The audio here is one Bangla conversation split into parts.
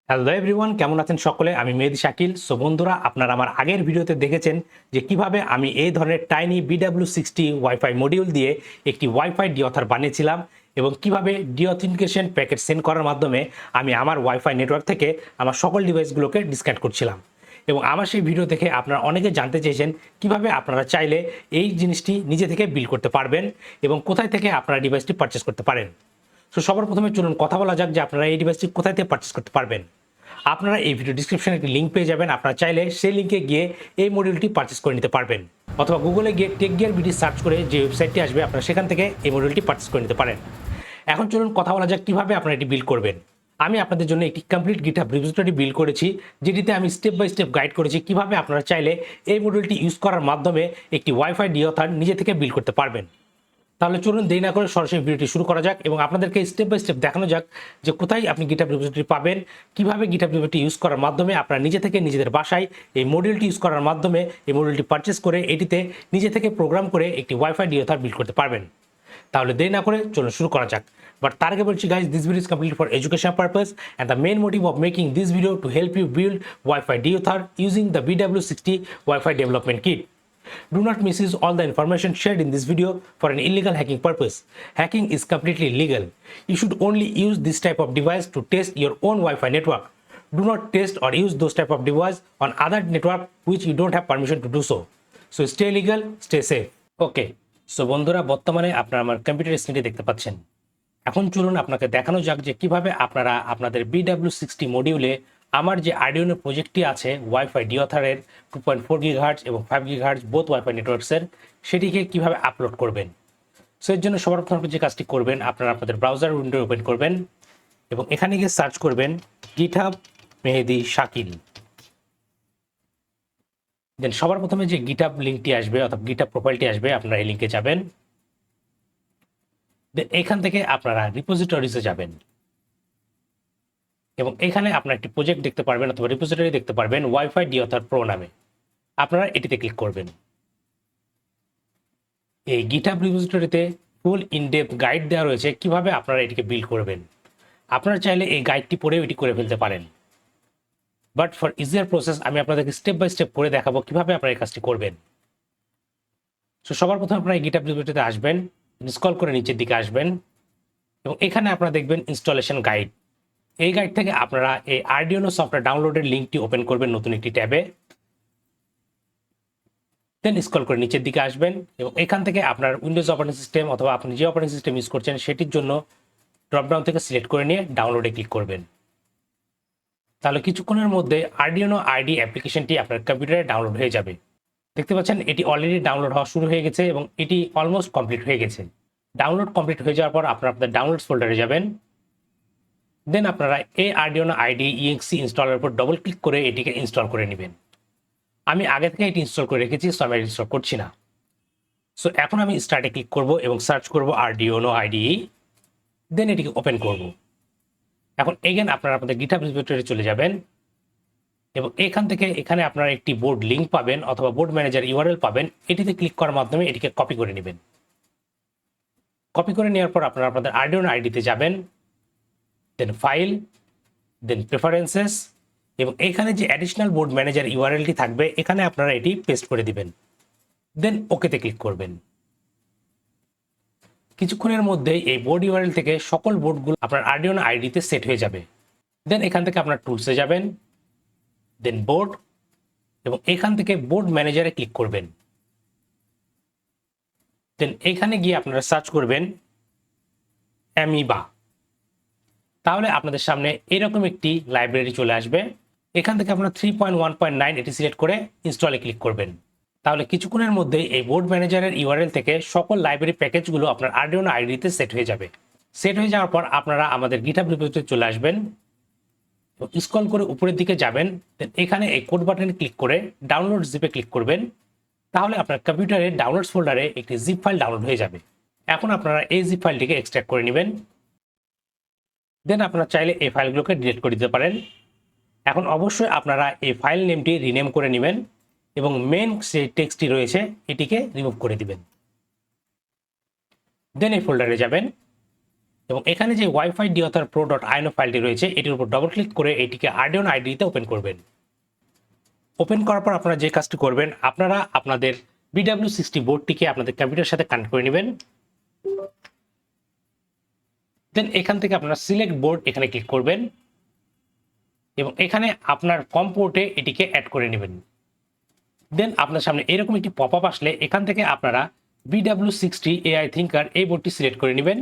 হ্যালো এভরিওয়ান, কেমন আছেন সকলে? আমি মেহেদি শাকিল। সো বন্ধুরা, আপনারা আমার আগের ভিডিওতে দেখেছেন যে কিভাবে আমি এই ধরনের টাইনি BW60 ওয়াইফাই মডিউল দিয়ে একটি ওয়াইফাই ডিঅথর বানিয়েছিলাম এবং কিভাবে ডিঅথেন্টিকেশন প্যাকেট সেন্ড করার মাধ্যমে আমি আমার ওয়াইফাই নেটওয়ার্ক থেকে আমার সকল ডিভাইসগুলোকে ডিসকানেক্ট করছিলাম। এবং আমার সেই ভিডিও দেখে আপনারা অনেকে জানতে চেয়েছেন কিভাবে আপনারা চাইলে এই জিনিসটি নিজে থেকে বিল করতে পারবেন এবং কোথায় থেকে আপনারা ডিভাইসটি পারচেস করতে পারেন। সো সবার প্রথমে চলুন কথা বলা যাক যে আপনারা এই ডিভাইসটি কোথায় থেকে পারচেস করতে পারবেন। আপনারা এই ভিডিও ডিসক্রিপশনে একটি লিঙ্ক পেয়ে যাবেন। আপনারা চাইলে সেই লিঙ্কে গিয়ে এই মডিউলটি পারচেস করে নিতে পারবেন, অথবা গুগলে গিয়ে টেক গিয়ার বিডি সার্চ করে যে ওয়েবসাইটটি আসবে আপনারা সেখান থেকে এই মডিউলটি পারচেস করে নিতে পারেন। এখন চলুন কথা বলা যাক কীভাবে আপনারা এটি বিল্ড করবেন। আমি আপনাদের জন্য একটি কমপ্লিট গিটহাব রিপোজিটরি বিল্ড করেছি, যেটিতে আমি স্টেপ বাই স্টেপ গাইড করেছি কীভাবে আপনারা চাইলে এই মডিউলটি ইউজ করার মাধ্যমে একটি ওয়াইফাই ডিঅথর নিজে থেকে বিল্ড করতে পারবেন। তাহলে চলুন দেরি না করে সরাসরি ভিডিওটি শুরু করা যাক এবং আপনাদেরকে স্টেপ বাই স্টেপ দেখানো যাক যে কোথায় আপনি গিটহাব রিপোজিটরি পাবেন, কিভাবে গিটহাব রিপোজিটরি ইউজ করার মাধ্যমে আপনারা নিজে থেকে নিজেদের বাসায় এই মডিউলটি ইউজ করার মাধ্যমে এই মডিউলটি পারচেস করে এটিতে নিজে থেকে প্রোগ্রাম করে একটি ওয়াইফাই ডিঅথর বিল্ড করতে পারবেন। তাহলে দেরি না করে চলুন শুরু করা যাক। বাট তার আগে বলছি guys, this video is complete for education purpose and the main motive of making this video to help you build wifi deauther using the BW60 Wi-Fi development kit. Do not misuse all the information shared in this video for an illegal hacking purpose. Hacking is completely legal. You should only use this type of device to test your own Wi-Fi network. Do not test or use those type of device on other network which you don't have permission to do so. So stay legal, stay safe. Okay. So বন্ধুরা, বর্তমানে আপনারা আমার কম্পিউটার স্ক্রিনে দেখতে পাচ্ছেন। এখন চলুন আপনাকে দেখানো যাক যে কিভাবে আপনারা আপনাদের BW60 মডিউলে আমার যে আর্ডিনো প্রজেক্টটি আছে ওয়াইফাই ডিঅথরের 2.4 GHz এবং 5 GHz বোথ ওয়াইফাই নেটওয়ার্কসের, সেটিকে কিভাবে আপলোড করবেন। সো এর জন্য সবার প্রথমে যে কাজটি করবেন, আপনারা আপনাদের ব্রাউজার উইন্ডো ওপেন করবেন এবং এখানে গিয়ে সার্চ করবেন গিটহাব মেহেদি শাকিল। দেন সবার প্রথমে যে গিটহাব লিঙ্কটি আসবে অর্থাৎ গিটহাব প্রোফাইলটি আসবে, আপনারা এই লিঙ্কে যাবেন। দেন এখান থেকে আপনারা রিপোজিটরিজে যাবেন এবং এখানে আপনারা একটি প্রজেক্ট দেখতে পারবেন অথবা রিপোজিটরি দেখতে পারবেন ওয়াইফাই ডিঅথর প্রো নামে। আপনারা এটিতে ক্লিক করবেন। এই গিটহাব রিপোজিটরিতে ফুল ইনডেপথ গাইড দেওয়া রয়েছে কিভাবে আপনারা এটিকে বিল্ড করবেন। আপনারা চাইলে এই গাইডটি পড়েও এটি করে ফেলতে পারেন, বাট ফর ইজিয়ার প্রসেস আমি আপনাদেরকে স্টেপ বাই স্টেপ করে দেখাবো কিভাবে আপনারা এই কাজটি করবেন। সো সবার প্রথমে আপনারা এই গিটহাব রিপোজিটরিতে আসবেন, স্ক্রল করে নিচের দিকে আসবেন এবং এখানে আপনারা দেখবেন ইনস্টলেশন গাইড। এই গাইড থেকে আপনারা এই আর্ডিনো সফটওয়্যার ডাউনলোডের লিঙ্কটি ওপেন করবেন নতুন একটি ট্যাবে। দেন স্ক্রল করে নিচের দিকে আসবেন এবং এখান থেকে আপনার উইন্ডোজ অপারেটিং সিস্টেম অথবা আপনি যে অপারেটিং সিস্টেম ইউজ করছেন সেটির জন্য ড্রপডাউন থেকে সিলেক্ট করে নিয়ে ডাউনলোডে ক্লিক করবেন। তাহলে কিছুক্ষণের মধ্যে আর্ডিনো আইডি অ্যাপ্লিকেশনটি আপনার কম্পিউটারে ডাউনলোড হয়ে যাবে। দেখতে পাচ্ছেন এটি অলরেডি ডাউনলোড হওয়া শুরু হয়ে গেছে এবং এটি অলমোস্ট কমপ্লিট হয়ে গেছে। ডাউনলোড কমপ্লিট হয়ে যাওয়ার পর আপনারা আপনাদের ডাউনলোডস ফোল্ডারে যাবেন। দেন আপনারা এই আর্ডিনো আইডি EXE ইনস্টলের উপর ডবল ক্লিক করে এটিকে ইনস্টল করে নেবেন। আমি আগে থেকে এটি ইনস্টল করে রেখেছি, সো আমি ইনস্টল করছি না। সো এখন আমি স্টার্টে ক্লিক করব এবং সার্চ করব আর্ডিনো আইডি, দেন এটিকে ওপেন করব। এখন এগেন আপনারা আপনাদের গিটহাব রিপোজিটরি চলে যাবেন এবং এখান থেকে এখানে আপনারা একটি বোর্ড লিঙ্ক পাবেন অথবা বোর্ড ম্যানেজার URL পাবেন। এটিতে ক্লিক করার মাধ্যমে এটিকে কপি করে নেবেন। কপি করে নেওয়ার পর আপনারা আপনাদের আর্ডিনো আইডিতে যাবেন, দেন ফাইল, দেন প্রেফারেন্সেস এবং এখানে যে অ্যাডিশনাল বোর্ড ম্যানেজার URLটি থাকবে এখানে আপনারা এটি পেস্ট করে দিবেন। দেন ওকেতে ক্লিক করবেন। কিছুক্ষণের মধ্যেই এই বোর্ড URL থেকে সকল বোর্ডগুলো আপনার আর্ডিনো আইডিতে সেট হয়ে যাবে। দেন এখান থেকে আপনার টুলসে যাবেন, দেন বোর্ড এবং এখান থেকে বোর্ড ম্যানেজারে ক্লিক করবেন। দেন এখানে গিয়ে আপনারা সার্চ করবেন অ্যামিবা। তাহলে আপনাদের সামনে এরকম একটি লাইব্রেরি চলে আসবে। এখান থেকে আপনারা 3.1.9 এটি সিলেক্ট করে ইনস্টলে ক্লিক করবেন। তাহলে কিছুক্ষণের মধ্যেই এই বোর্ড ম্যানেজারের URL থেকে সকল লাইব্রেরি প্যাকেজগুলো আপনার আর্ডিনো আইডিতে সেট হয়ে যাবে। সেট হয়ে যাওয়ার পর আপনারা আমাদের গিটহাব রিপোজিটরিতে চলে আসবেন এবং স্ক্রল করে উপরের দিকে যাবেন। দেন এখানে এই কোড বাটনে ক্লিক করে ডাউনলোড জিপে ক্লিক করবেন। তাহলে আপনার কম্পিউটারে ডাউনলোডস ফোল্ডারে একটি জিপ ফাইল ডাউনলোড হয়ে যাবে। এখন আপনারা এই জিপ ফাইলটিকে এক্সট্রাক্ট করে নেবেন। দেন আপনারা চাইলে এই ফাইলগুলোকে ডিলিট করে দিতে পারেন। এখন অবশ্যই আপনারা এই ফাইল নেমটি রিনেম করে নেবেন এবং মেন যে টেক্সটটি রয়েছে এটিকে রিমুভ করে দিবেন। দেন এই ফোল্ডারে যাবেন এবং এখানে যে ওয়াইফাই ডিওথার প্রো ডট আইনো ফাইলটি রয়েছে এটির উপর ডবল ক্লিক করে এটিকে আর্ডিনো আইডিতে ওপেন করবেন। ওপেন করার পর আপনারা যে কাজটি করবেন, আপনারা আপনাদের BW60 বোর্ডটিকে আপনাদের কম্পিউটারের সাথে কানেক্ট করে নেবেন। দেন এখান থেকে আপনারা সিলেক্ট বোর্ড এখানে ক্লিক করবেন এবং এখানে আপনার কম পোর্টে এটিকে অ্যাড করে নেবেন। দেন আপনার সামনে এরকম একটি পপ আপ আসলে এখান থেকে আপনারা BW60 AI থিঙ্কার এই বোর্ডটি সিলেক্ট করে নেবেন।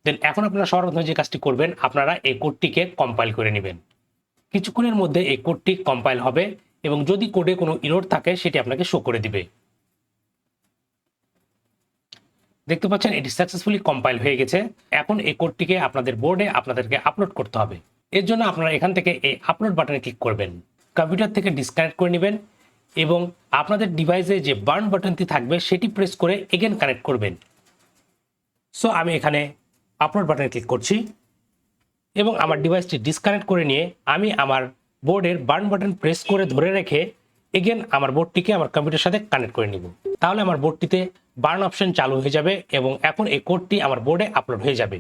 দেন এখন আপনারা সর্বপ্রথম যে কাজটি করবেন, আপনারা এই কোডটিকে কম্পাইল করে নেবেন। কিছুক্ষণের মধ্যে এই কোডটি কম্পাইল হবে এবং যদি কোডে কোনো এরর থাকে সেটি আপনাকে শো করে দিবে। দেখতে পাচ্ছেন এটি সাকসেসফুলি কম্পাইল হয়ে গেছে। এখন এই কোডটিকে আপনাদের বোর্ডে আপনাদেরকে আপলোড করতে হবে। এর জন্য আপনারা এখান থেকে এই আপলোড বাটনে ক্লিক করবেন, কম্পিউটার থেকে ডিসকানেক্ট করে নেবেন এবং আপনাদের ডিভাইসে যে বার্ন বাটনটি থাকবে সেটি প্রেস করে এগেন কানেক্ট করবেন। সো আমি এখানে আপলোড বাটনে ক্লিক করছি এবং আমার ডিভাইসটি ডিসকানেক্ট করে নিয়ে আমি আমার বোর্ডের বার্ন বাটন প্রেস করে ধরে রেখে এগেন আমার বোর্ডটিকে আমার কম্পিউটারের সাথে কানেক্ট করে নিব। তাহলে আমার বোর্ডটিতে বার্ন অপশন চালু হয়ে যাবে এবং এখন এই কোডটি আমার বোর্ডে আপলোড হয়ে যাবে।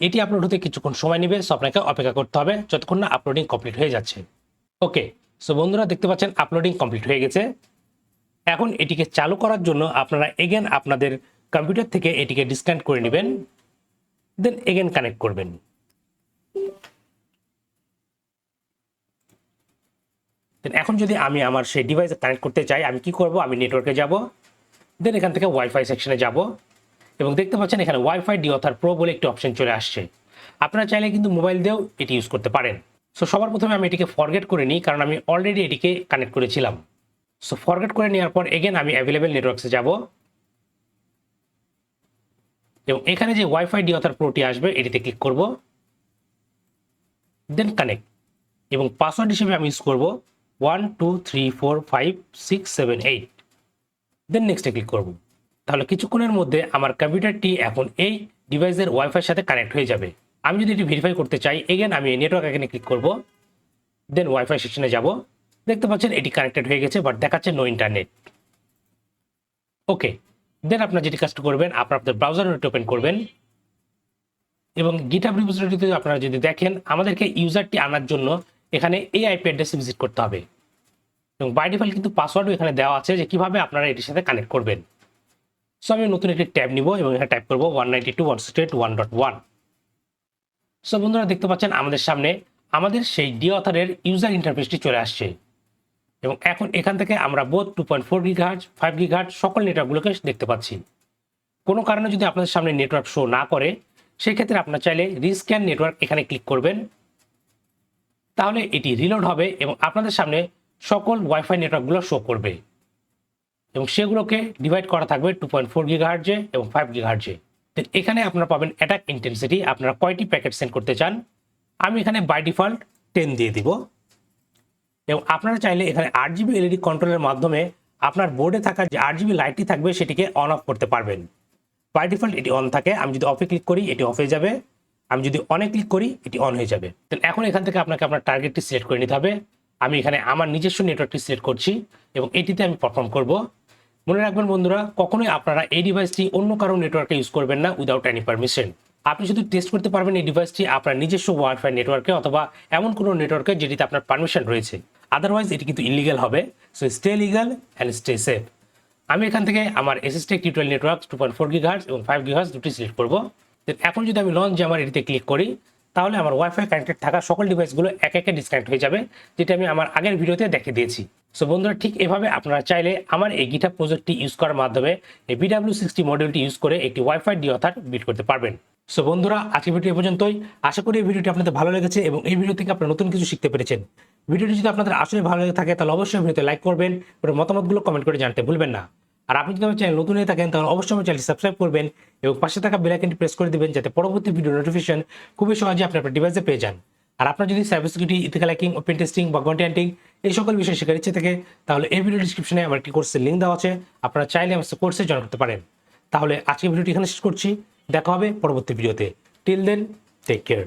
এটি আপলোড হতে কিছুক্ষণ সময় নেবে, সো আপনাকে অপেক্ষা করতে হবে যতক্ষণ না আপলোডিং কমপ্লিট হয়ে যাচ্ছে। ওকে, সো বন্ধুরা দেখতে পাচ্ছেন আপলোডিং কমপ্লিট হয়ে গেছে। এখন এটিকে চালু করার জন্য আপনারা এগেন আপনাদের কম্পিউটার থেকে এটিকে ডিসকানেক্ট করে নেবেন, দেন এগেন কানেক্ট করবেন। দেন এখন যদি আমি আমার সেই ডিভাইসে কানেক্ট করতে চাই, আমি কি করব, আমি নেটওয়ার্কে যাব, দেন এখান থেকে ওয়াইফাই সেকশনে যাব এবং দেখতে পাচ্ছেন এখানে ওয়াইফাই ডিওথার প্রো বলে একটি অপশন চলে আসছে। আপনারা চাইলে কিন্তু মোবাইল দিয়েও এটি ইউজ করতে পারেন। সো সবার প্রথমে আমি এটিকে ফরগেট করে নিই, কারণ আমি অলরেডি এটিকে কানেক্ট করেছিলাম। সো ফরগেট করে নেওয়ার পর এগেন আমি অ্যাভেলেবেল নেটওয়ার্কসে যাব এবং এখানে যে ওয়াইফাই ডিওথার প্রোটি আসবে এটিতে ক্লিক করব, দেন কানেক্ট এবং পাসওয়ার্ড হিসেবে আমি ইউজ করব 12345678, দেন নেক্সটে ক্লিক করব। তাহলে কিছুক্ষণের মধ্যে আমার কম্পিউটারটি এখন এই ডিভাইসের ওয়াইফাইয়ের সাথে কানেক্ট হয়ে যাবে। আমি যদি এটি ভেরিফাই করতে চাই, এগেন আমি নেটওয়ার্ক এখানে ক্লিক করব, দেন ওয়াইফাই সেকশনে যাব। দেখতে পাচ্ছেন এটি কানেক্টেড হয়ে গেছে, বাট দেখাচ্ছে নো ইন্টারনেট। ওকে, দেন আপনার যেটি কাজটা করবেন, আপনাদের ব্রাউজার ওপেন করবেন এবং গিটহাব রিপোজিটরিতে আপনারা যদি দেখেন আমাদেরকে ইউজারটি আনার জন্য এখানে এই আইপি অ্যাড্রেসে ভিজিট করতে হবে এবং বাই ডিফল্ট কিন্তু পাসওয়ার্ডও এখানে দেওয়া আছে যে কিভাবে আপনারা এটির সাথে কানেক্ট করবেন। সো আমি নতুন একটি ট্যাব নিব এবং এখানে টাইপ করব 192.168.1.1। সো বন্ধুরা দেখতে পাচ্ছেন আমাদের সামনে আমাদের সেই ডিওথারের ইউজার ইন্টারফেসটি চলে আসছে এবং এখন এখান থেকে আমরা বোথ 2.4 গিগাহার্টজ 5 গিগাহার্টজ সকল নেটওয়ার্কগুলোকে দেখতে পাচ্ছি। কোনো কারণে যদি আপনাদের সামনে নেটওয়ার্ক শো না করে, সেই ক্ষেত্রে আপনার চাইলে রিস্ক্যান নেটওয়ার্ক এখানে ক্লিক করবেন, তাহলে এটি রিলোড হবে এবং আপনাদের সামনে সকল ওয়াইফাই নেটওয়ার্কগুলো শো করবে এবং সেগুলোকে ডিভাইড করা থাকবে 2.4 গিগাহার্টজে এবং 5 গিগাহার্টজে। এখানে আপনারা পাবেন অ্যাটাক ইন্টেন্সিটি, আপনারা কয়টি প্যাকেট সেন্ড করতে চান। আমি এখানে বাই ডিফল্ট 10 দিয়ে দিব এবং আপনারা চাইলে এখানে 8GB এলইডি কন্ট্রোলের মাধ্যমে আপনার বোর্ডে থাকা যে 8GB লাইটটি থাকবে সেটিকে অন অফ করতে পারবেন। বাই ডিফল্ট এটি অন থাকে, আমি যদি অফে ক্লিক করি এটি অফ হয়ে যাবে, আমি যদি অনে ক্লিক করি এটি অন হয়ে যাবে। এখন এখান থেকে আপনাকে আপনার টার্গেটটি সিলেক্ট করে নিতে হবে। আমি এখানে আমার নিজস্ব নেটওয়ার্কটি সিলেক্ট করছি এবং এটিতে আমি পারফর্ম করব। মনে রাখবেন বন্ধুরা, কখনোই আপনারা এই ডিভাইসটি অন্য কারো নেটওয়ার্কে ইউজ করবেন না উইদাউট এনি পারমিশন। আপনি শুধু টেস্ট করতে পারবেন এই ডিভাইসটি আপনার নিজস্ব ওয়াইফাই নেটওয়ার্কে অথবা এমন কোনো নেটওয়ার্কে যেটিতে আপনার পারমিশন রয়েছে, আদারওয়াইজ এটি কিন্তু ইলিগাল হবে। So stay legal and stay safe. আমি এখান থেকে আমার এসএসটেক টিউটোরিয়াল নেটওয়ার্ক 2.4 গিগাহার্টজ এবং 5 গিগাহার্টজ দুটি সিলেক্ট করব। এখন যদি আমি লঞ্চ আমার এটিতে ক্লিক করি, তাহলে আমার ওয়াইফাই কানেক্টেড থাকা সকল ডিভাইসগুলো একে একে ডিসকানেক্ট হয়ে যাবে, যেটা আমি আমার আগের ভিডিওতে দেখিয়ে দিয়েছি। সো বন্ধুরা, ঠিক এভাবে আপনারা চাইলে আমার এই গিটহাব প্রজেক্টটি ইউজ করার মাধ্যমে এই BW60 মডিউলটি ইউজ করে একটি ওয়াইফাই ডিওথার বিল্ড করতে পারবেন। সো বন্ধুরা, আজকের ভিডিও পর্যন্তই। আশা করি এই ভিডিওটি আপনাদের ভালো লেগেছে এবং এই ভিডিও থেকে আপনারা নতুন কিছু শিখতে পেরেছেন। ভিডিওটি যদি আপনাদের আসলে ভালো লেগে থাকে তাহলে অবশ্যই ভিডিওতে লাইক করবেন এবং মতামতগুলো কমেন্ট করে জানাতে ভুলবেন না। আর আপনি যদি আমার চ্যানেল নতুন হয়ে থাকেন তাহলে অবশ্যই আমার চ্যানেলটি সাবস্ক্রাইব করবেন এবং পাশে থাকা বেল আইকনটি প্রেস করে দিবেন যাতে পরবর্তী ভিডিও নোটিফিকেশন খুবই সহজে আপনার ডিভাইসে পেয়ে যান। আর আপনার যদি cyber security, ethical hacking, open testing বা কন্টেন্ট হান্টিং এই সকল বিষয়ে শেখার ইচ্ছে থাকে তাহলে এই ভিডিও ডিসক্রিপশনে আমার একটি কোর্সের লিঙ্ক দেওয়া আছে, আপনারা চাইলে আমার কোর্সে জয়েন করতে পারেন। তাহলে আজকের ভিডিওটি এখানে শেষ করছি, দেখা হবে পরবর্তী ভিডিওতে। Till then, take care.